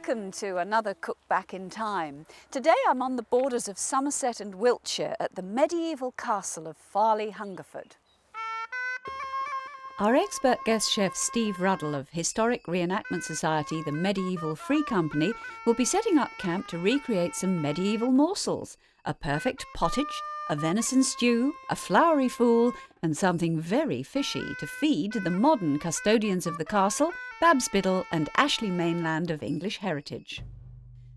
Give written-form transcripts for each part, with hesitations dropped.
Welcome to another Cook Back in Time. Today I'm on the borders of Somerset and Wiltshire at the medieval castle of Farley Hungerford. Our expert guest chef Steve Ruddle of Historic Reenactment Society, the Medieval Free Company, will be setting up camp to recreate some medieval morsels. A perfect pottage, a venison stew, a floury fool and something very fishy to feed the modern custodians of the castle, Babsbiddle and Ashley mainland of English heritage.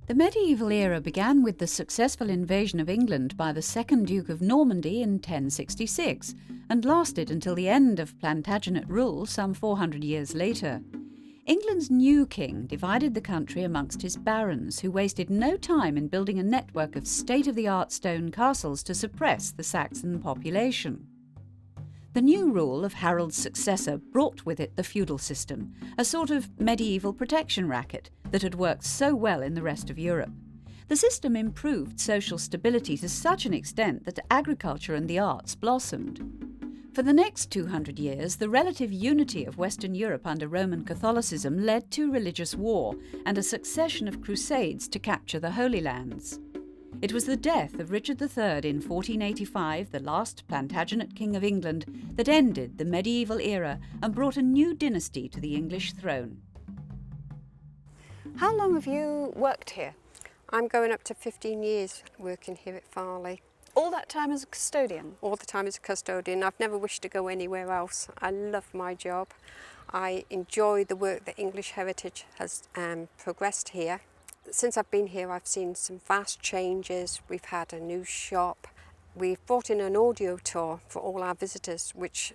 The medieval era began with the successful invasion of England by the second Duke of Normandy in 1066 and lasted until the end of Plantagenet rule some 400 years later. England's new king divided the country amongst his barons, who wasted no time in building a network of state-of-the-art stone castles to suppress the Saxon population. The new rule of Harold's successor brought with it the feudal system, a sort of medieval protection racket that had worked so well in the rest of Europe. The system improved social stability to such an extent that agriculture and the arts blossomed. For the next 200 years, the relative unity of Western Europe under Roman Catholicism led to religious war and a succession of crusades to capture the Holy Lands. It was the death of Richard III in 1485, the last Plantagenet King of England, that ended the medieval era and brought a new dynasty to the English throne. How long have you worked here? I'm going up to 15 years working here at Farleigh. All that time as a custodian? All the time as a custodian. I've never wished to go anywhere else. I love my job. I enjoy the work that English Heritage has progressed here. Since I've been here, I've seen some vast changes. We've had a new shop. We've brought in an audio tour for all our visitors, which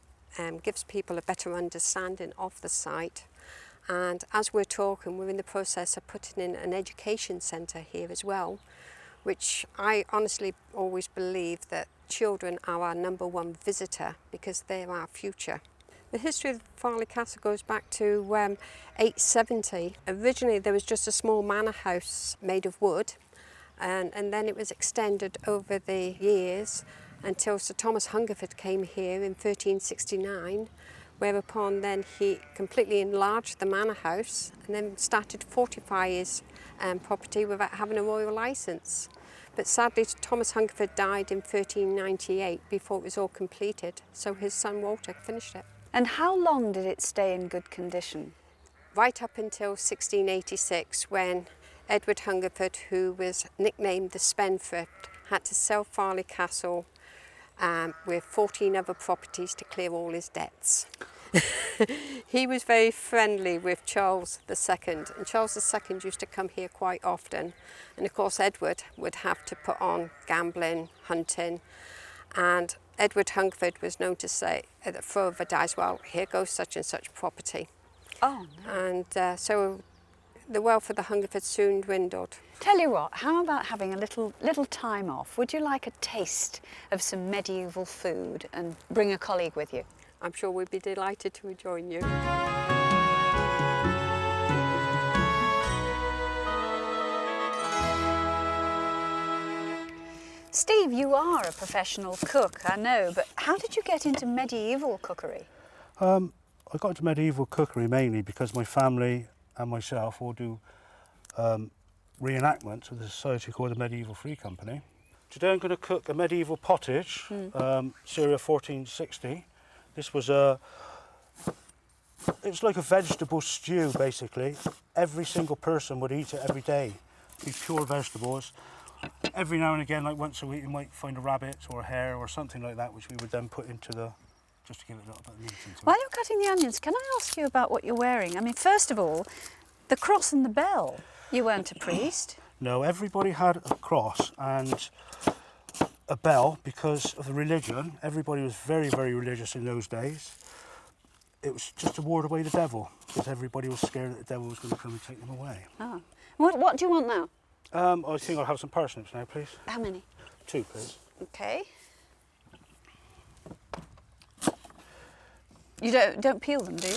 gives people a better understanding of the site. And as we're talking, we're in the process of putting in an education centre here as well, which I honestly always believe that children are our number one visitor because they're our future. The history of Farley Castle goes back to 870. Originally there was just a small manor house made of wood and then it was extended over the years until Sir Thomas Hungerford came here in 1369, whereupon then he completely enlarged the manor house and then started to fortify his property without having a royal licence. But sadly Thomas Hungerford died in 1398 before it was all completed, so his son Walter finished it. And how long did it stay in good condition? Right up until 1686, when Edward Hungerford, who was nicknamed the Spendthrift, had to sell Farley Castle with 14 other properties to clear all his debts. He was very friendly with Charles II, and Charles II used to come here quite often. And of course Edward would have to put on gambling, hunting, and Edward Hungerford was known to say at the throw of a dice, well, here goes such and such property. Oh, no. And so the wealth of the Hungerfords soon dwindled. Tell you what, how about having a little time off? Would you like a taste of some medieval food and bring a colleague with you? I'm sure we'd be delighted to join you. Steve, you are a professional cook, I know, but how did you get into medieval cookery? I got into medieval cookery mainly because my family and myself all do reenactments with a society called the Medieval Free Company. Today I'm going to cook a medieval pottage, circa 1460. This was it's like a vegetable stew basically. Every single person would eat it every day. These pure vegetables. Every now and again, like once a week, you might find a rabbit or a hare or something like that, which we would then put into the, just to give it a little bit of meat into it. While you're cutting the onions, can I ask you about what you're wearing? I mean, first of all, the cross and the bell. You weren't a priest? No, everybody had a cross and a bell because of the religion. Everybody was very, very religious in those days. It was just to ward away the devil because everybody was scared that the devil was going to come and take them away. Oh. What do you want now? I think I'll have some parsnips now, please. How many? 2, please. Okay. You don't peel them, do you?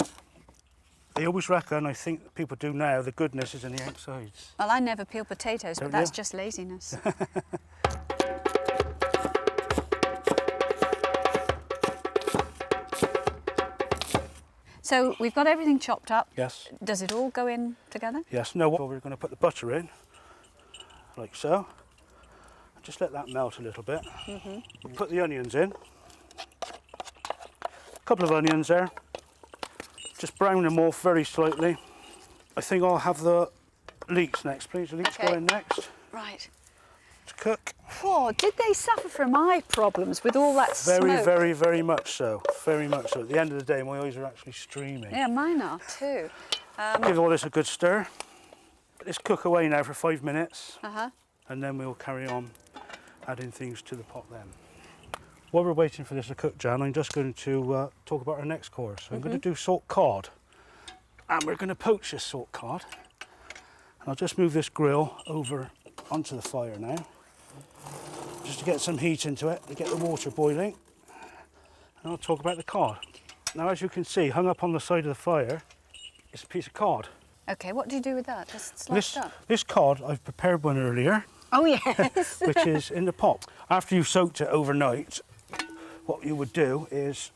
They always reckon, I think people do now, the goodness is in the outsides. Well, I never peel potatoes, but that's just laziness. So So we've got everything chopped up. Yes. Does it all go in together? Yes. No, we're going to put the butter in, like so. Just let that melt a little bit. Put the onions in. A couple of onions there. Just brown them off very slightly. I think I'll have the leeks next, please. The leeks go in next Right. to cook. Oh, did they suffer from eye problems with all that smoke? Very much so. Very much so. At the end of the day, my eyes are actually streaming. Yeah, mine are too. Give all this a good stir. Let this cook away now for 5 minutes, Uh-huh. and then we'll carry on adding things to the pot then. While we're waiting for this to cook, Jan, I'm just going to talk about our next course. I'm going to do salt cod, and we're going to poach this salt cod. And I'll just move this grill over onto the fire now, just to get some heat into it, to get the water boiling. And I'll talk about the cod. Now, as you can see, hung up on the side of the fire is a piece of cod. Okay, what do you do with that? Just sliced up? This cod, I've prepared one earlier, Oh, yes. which is in the pot. After you've soaked it overnight, what you would do is,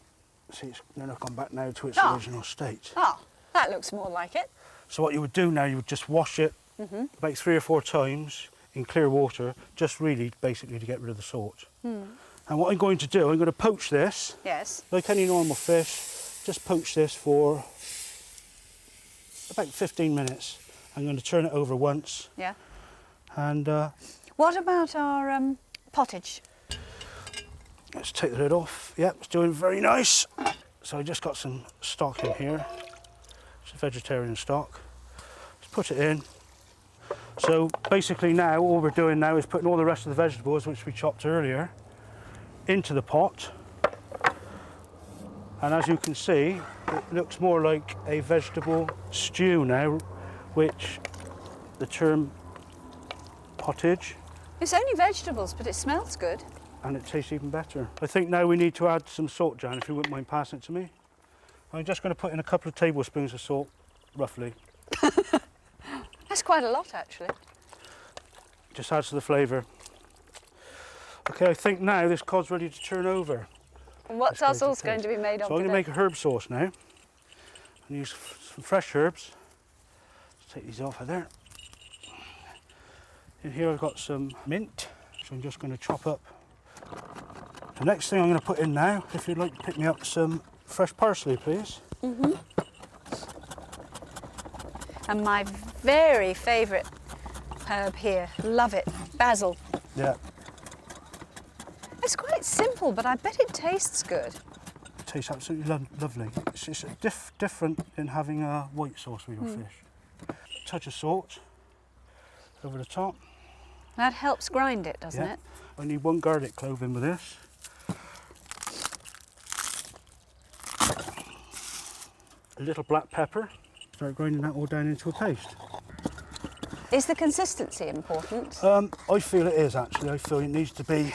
see, it's nearly gone back now to its original state. Oh, that looks more like it. So what you would do now, you would just wash it about 3 or 4 times in clear water, just really basically to get rid of the salt. And what I'm going to do, I'm going to poach this, Yes. like any normal fish, just poach this for about 15 minutes. I'm going to turn it over once, Yeah. and What about our pottage? let's take the lid off. Yep, it's doing very nice. So I just got some stock in here. It's a vegetarian stock. Let's put it in. So basically now, all we're doing now is putting all the rest of the vegetables, which we chopped earlier, into the pot. And as you can see, it looks more like a vegetable stew now, which the term pottage, It's only vegetables, but it smells good. and it tastes even better. I think now we need to add some salt, Jan, if you wouldn't mind passing it to me. I'm just going to put in a couple of tablespoons of salt, roughly. That's quite a lot, actually. Just adds to the flavour. Okay, I think now this cod's ready to turn over. And what's our That's going to sauce going to be made of So I'm going to today? make a herb sauce now. And use some fresh herbs. Let's take these off of there. In here I've got some mint, so I'm just going to chop up. The next thing I'm going to put in now, if you'd like to pick me up some fresh parsley, please. And my very favourite herb here, love it, basil. Yeah, It's quite simple, but I bet it tastes good. it tastes absolutely lovely. It's just different in having a white sauce with your fish. Touch of salt over the top. That helps grind it, doesn't Yeah. it? I need 1 garlic clove in with this. A little black pepper. Start grinding that all down into a paste. Is the consistency important? I feel it is actually. I feel it needs to be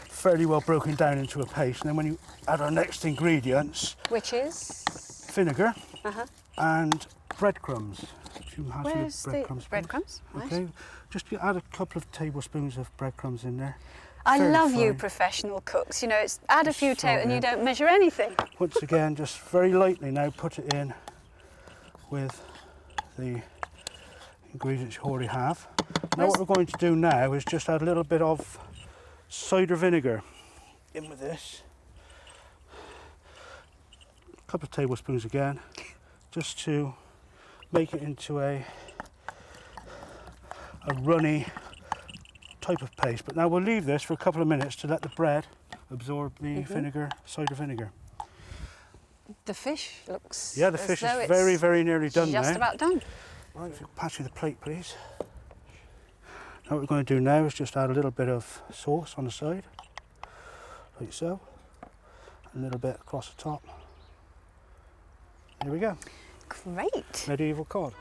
fairly well broken down into a paste. And then when you add our next ingredients, Which is? vinegar Uh-huh. and breadcrumbs. If you have your Where's the breadcrumbs, please. breadcrumbs? Right. Okay, just add a couple of tablespoons of breadcrumbs in there. I Very love you fine. professional cooks. You know, it's add a few Sorry. and you don't measure anything. Once again, just very lightly now put it in with the ingredients you already have. Now what we're going to do now is just add a little bit of cider vinegar in with this. A couple of tablespoons again, just to make it into a runny type of paste. But now we'll leave this for a couple of minutes to let the bread absorb the vinegar, cider vinegar. The fish looks. Yeah, the as fish though is it's very, very nearly done just now. about done. Right, if you pass me the plate, please. Now what we're going to do now is just add a little bit of sauce on the side, like so. A little bit across the top. Here we go. Great. Medieval cod.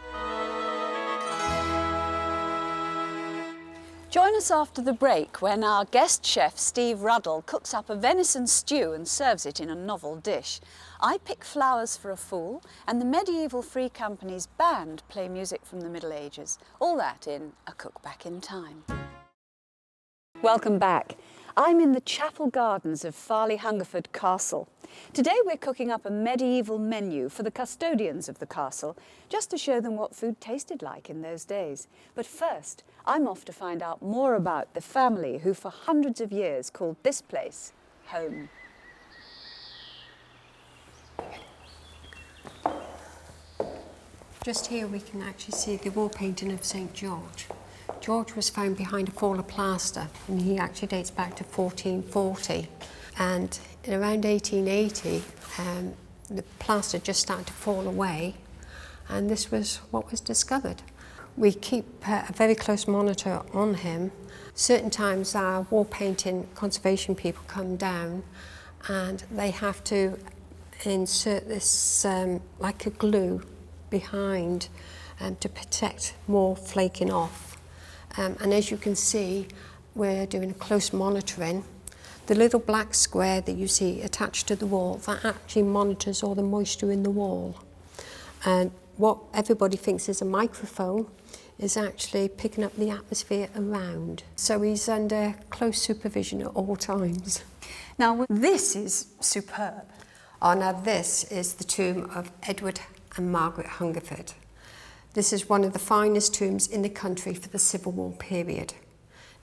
Join us after the break when our guest chef Steve Ruddle cooks up a venison stew and serves it in a novel dish. I pick flowers for a fool and the Medieval Free Company's band play music from the Middle Ages. All that in A Cook Back in Time. Welcome back. I'm in the chapel gardens of Farley Hungerford Castle. Today we're cooking up a medieval menu for the custodians of the castle, just to show them what food tasted like in those days. But first, I'm off to find out more about the family who for hundreds of years called this place home. Just here we can actually see the wall painting of St. George. George was found behind a fall of plaster, and he actually dates back to 1440. And in around 1880, the plaster just started to fall away, and this was what was discovered. We keep a very close monitor on him. Certain times our wall painting conservation people come down, and they have to insert this like a glue behind to protect more flaking off. And as you can see, we're doing a close monitoring. The little black square that you see attached to the wall, that actually monitors all the moisture in the wall. And what everybody thinks is a microphone is actually picking up the atmosphere around. So he's under close supervision at all times. Now, this is superb. Oh, now this is the tomb of Edward and Margaret Hungerford. This is one of the finest tombs in the country for the Civil War period.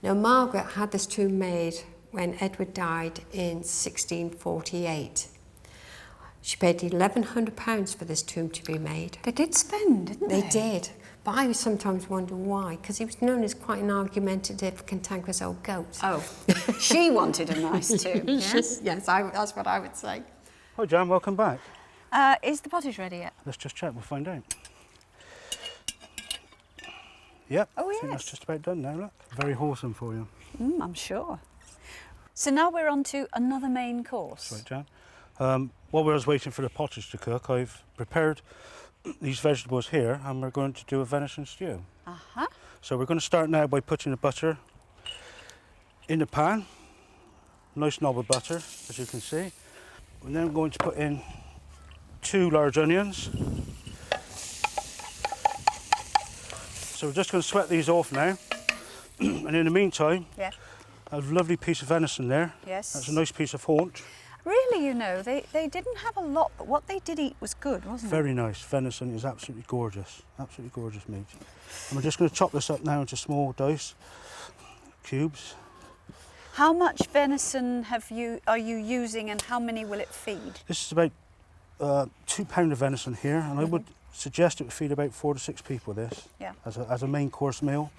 Now, Margaret had this tomb made when Edward died in 1648. She paid £1,100 for this tomb to be made. They did spend, didn't they? They did, but I sometimes wonder why, because he was known as quite an argumentative, cantankerous old goat. Oh, she wanted a nice tomb, yes? Yes, that's what I would say. Hi Jan, welcome back. Is the pottage ready yet? Let's just check, we'll find out. Yep, Oh, I think yes. that's just about done now, look. Very wholesome for you. I'm sure. So now we're on to another main course. That's right, Jan. While we was waiting for the pottage to cook, I've prepared these vegetables here, and we're going to do a venison stew. Uh-huh. So we're going to start now by putting the butter in the pan. Nice knob of butter, as you can see. And then I'm going to put in 2 large onions. So we're just going to sweat these off now. And in the meantime, Yeah. a lovely piece of venison there. Yes. That's a nice piece of haunch. Really, you know, they didn't have a lot, but what they did eat was good, wasn't it? Very nice. Venison is absolutely gorgeous meat. And we're just going to chop this up now into small dice, cubes. How much venison are you using, and how many will it feed? This is about £2 of venison here, and I would suggest it would feed about 4 to 6 people this, Yeah. as a main course meal.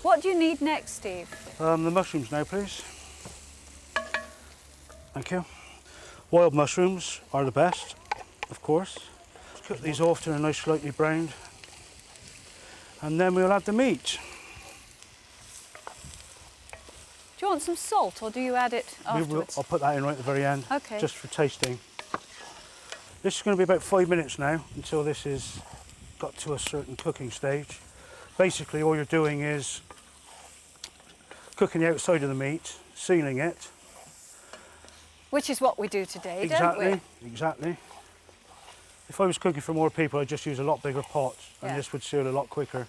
What do you need next, Steve? The mushrooms now, please. Thank you. Wild mushrooms are the best, of course. Let's cook these off to a nice slightly browned, and then we'll add the meat. Do you want some salt, or do you add it afterwards? I'll put that in right at the very end, Okay. just for tasting. This is going to be about 5 minutes now until this is got to a certain cooking stage. Basically, all you're doing is cooking the outside of the meat, sealing it. Which is what we do today, don't we? Exactly. If I was cooking for more people, I'd just use a lot bigger pot, and Yeah. this would seal a lot quicker.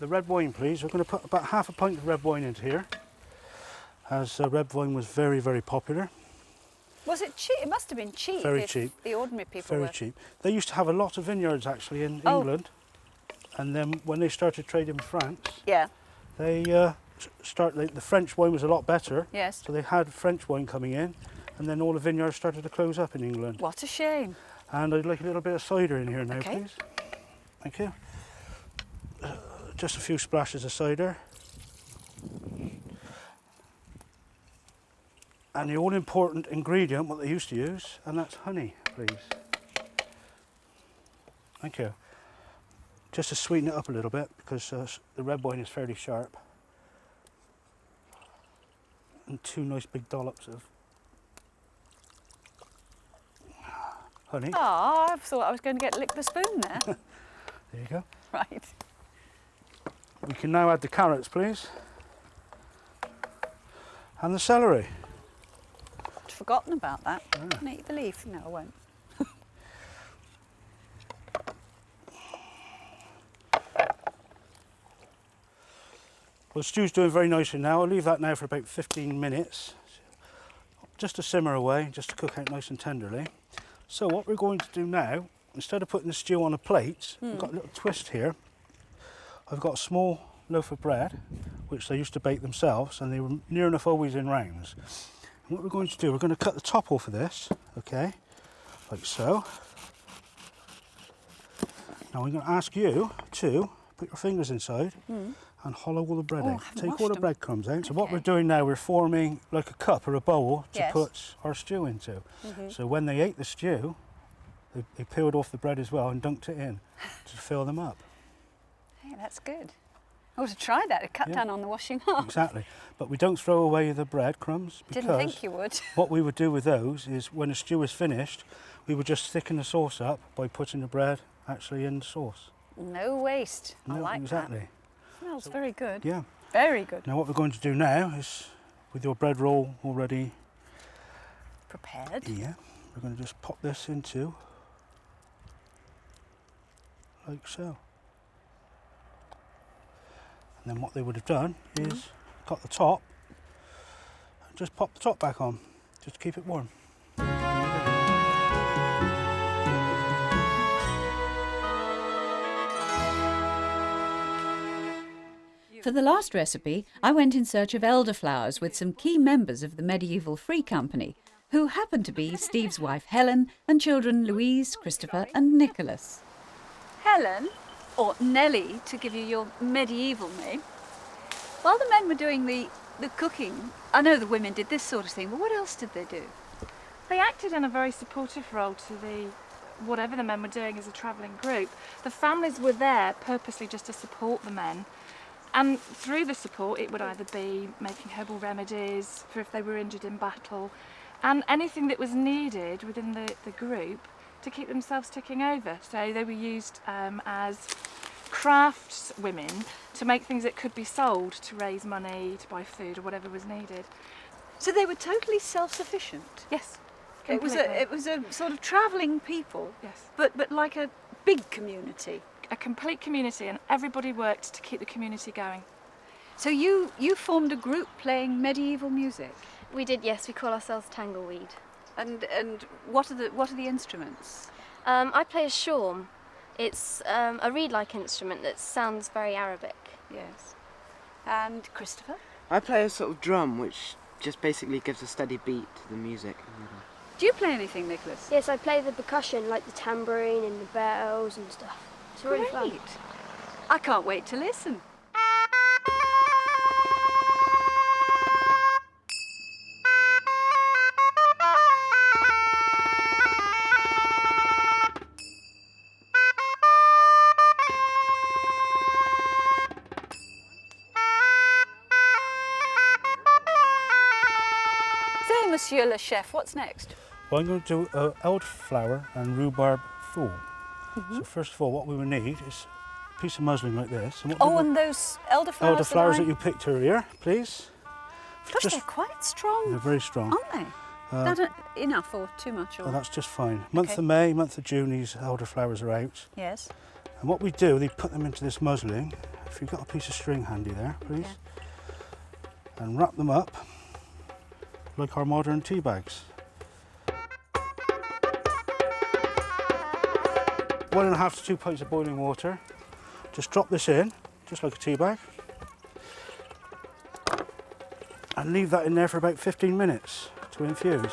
The red wine, please. We're going to put about half a pint of red wine into here, as red wine was very, very popular. Was it cheap? It must have been cheap. Very if cheap. The ordinary people Very were. cheap. They used to have a lot of vineyards actually in Oh. England, and then when they started trading in France, Yeah. they the French wine was a lot better. Yes. So they had French wine coming in, and then all the vineyards started to close up in England. What a shame. And I'd like a little bit of cider in here now, Okay. please. Thank you. Just a few splashes of cider. And the all-important ingredient, what they used to use, and that's honey, please. Thank you. Just to sweeten it up a little bit, because the red wine is fairly sharp. And 2 nice big dollops of honey. Oh, I thought I was going to lick the spoon there. There you go. Right. We can now add the carrots, please. And the celery. I'd forgotten about that. Can I eat the leaf? No, I won't. Well, the stew's doing very nicely now. I'll leave that now for about 15 minutes, just to simmer away, just to cook out nice and tenderly. So what we're going to do now, instead of putting the stew on a plate, we've got a little twist here. I've got a small loaf of bread, which they used to bake themselves, and they were near enough always in rounds. And what we're going to do, we're going to cut the top off of this, okay, like so. Now I'm going to ask you to put your fingers inside and hollow all the bread out. Take all the breadcrumbs out. So what we're doing now, we're forming like a cup or a bowl to put our stew into. So when they ate the stew, they peeled off the bread as well and dunked it in to fill them up. Hey, that's good. I ought to try that, to cut down on the washing up. Exactly. But we don't throw away the breadcrumbs because Didn't think you would. what we would do with those is when the stew is finished, we would just thicken the sauce up by putting the bread actually in the sauce. No waste. I like exactly. that. Smells very good. Yeah. Very good. Now what we're going to do now is, with your bread roll already prepared, we're going to just pop this into, like so. And then what they would have done is got the top and just pop the top back on, just to keep it warm. For the last recipe, I went in search of elderflowers with some key members of the medieval Free Company, who happened to be Steve's wife Helen and children Louise, Christopher and Nicholas. Helen, or Nellie to give you your medieval name, while the men were doing the cooking, I know the women did this sort of thing, but what else did they do? They acted in a very supportive role to whatever the men were doing as a travelling group. The families were there purposely just to support the men. And through the support, it would either be making herbal remedies for if they were injured in battle, and anything that was needed within the group to keep themselves ticking over. So they were used as crafts women to make things that could be sold to raise money, to buy food or whatever was needed. So they were totally self-sufficient? Yes. It was a sort of travelling people, yes, but like a big community. A complete community, and everybody worked to keep the community going. So you formed a group playing medieval music? We did, yes. We call ourselves Tangleweed. And what are the instruments? I play a shawm. It's a reed-like instrument that sounds very Arabic. Yes. And Christopher? I play a sort of drum which just basically gives a steady beat to the music. Do you play anything, Nicholas? Yes, I play the percussion, like the tambourine and the bells and stuff. It's really fun. Great. I can't wait to listen. So, Monsieur le Chef, what's next? Well, I'm going to do elderflower and rhubarb fool. So first of all, what we will need is a piece of muslin like this. And and those elderflowers. Elderflowers that you picked earlier, please. Gosh, they're quite strong. They're very strong. Aren't they? That enough or too much? Or? Oh, that's just fine. Month of May, month of June, these elderflowers are out. Yes. And what we do, they put them into this muslin. If you've got a piece of string handy there, please. And wrap them up like our modern tea bags. 1.5 to 2 pints of boiling water. Just drop this in, just like a tea bag. And leave that in there for about 15 minutes to infuse.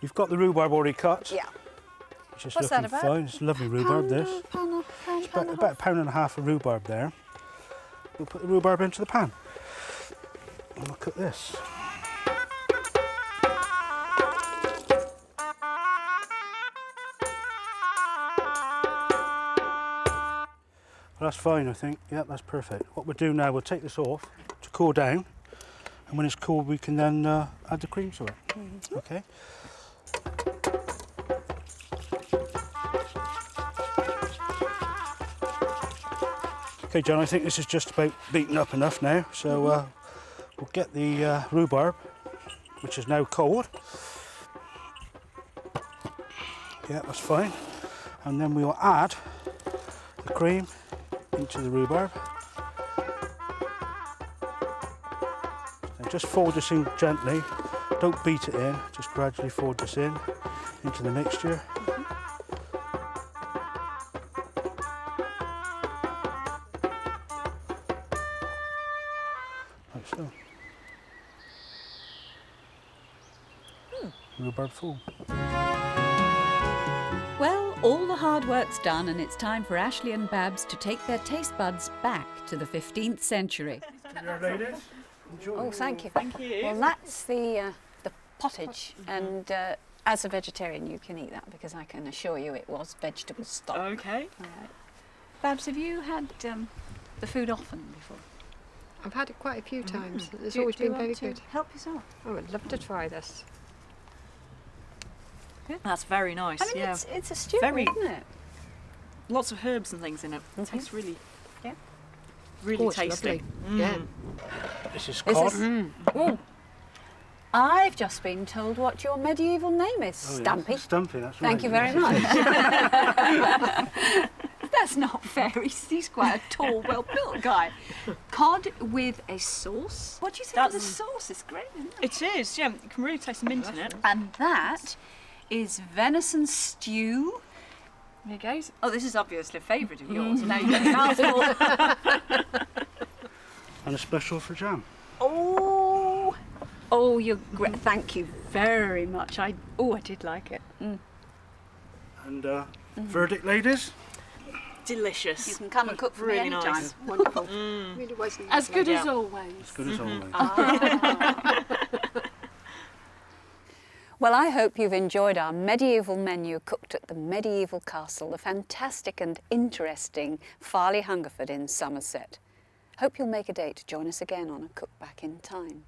You've got the rhubarb already cut. Yeah. It's just What's looking that about? fine. It's lovely rhubarb, this. It's about £1.5 pound of rhubarb there. We'll put the rhubarb into the pan. And we'll cook this. Well, that's fine, I think. Yeah, that's perfect. What we'll do now, we'll take this off to cool down. And when it's cool, we can then add the cream to it. Okay. Okay, John, I think this is just about beaten up enough now, so we'll get the rhubarb, which is now cold. Yeah, that's fine. And then we will add the cream into the rhubarb. Now just fold this in gently, don't beat it in, just gradually fold this in into the mixture. Like so. Rhubarb full. Well, all the hard work's done and it's time for Ashley and Babs to take their taste buds back to the 15th century. Oh, thank you. Thank you. Well, that's the pottage, and as a vegetarian, you can eat that because I can assure you it was vegetable stock. Okay. All right. Babs, have you had the food often before? I've had it quite a few times. It's Do always you been very want to good. help yourself? I would love to try this. That's very nice. I mean, yeah. it's a stew, Very- isn't it? Lots of herbs and things in it. It tastes really, Yeah. really Oh, it's tasty. lovely. Yeah. This is This cod. is- Oh, I've just been told what your medieval name is, Oh, yeah. Stampy. Stumpy, that's right. Thank you very much. That's not fair. He's quite a tall, well-built guy. Cod with a sauce. What do you think of the That's- sauce? It's great, isn't it? It is, yeah. You can really taste the mint in it. And that is venison stew. There you go. Oh, this is obviously a favourite of yours. Now you've got a mouthful. And a special for jam. Oh, you're great. Thank you very much. I did like it. And verdict, ladies? Delicious. You can come and cook for Really me anytime. nice. Wonderful. Really was lovely. As good as Yeah. always. As good as always. Well, I hope you've enjoyed our medieval menu cooked at the medieval castle, the fantastic and interesting Farley Hungerford in Somerset. Hope you'll make a date to join us again on A Cook Back in Time.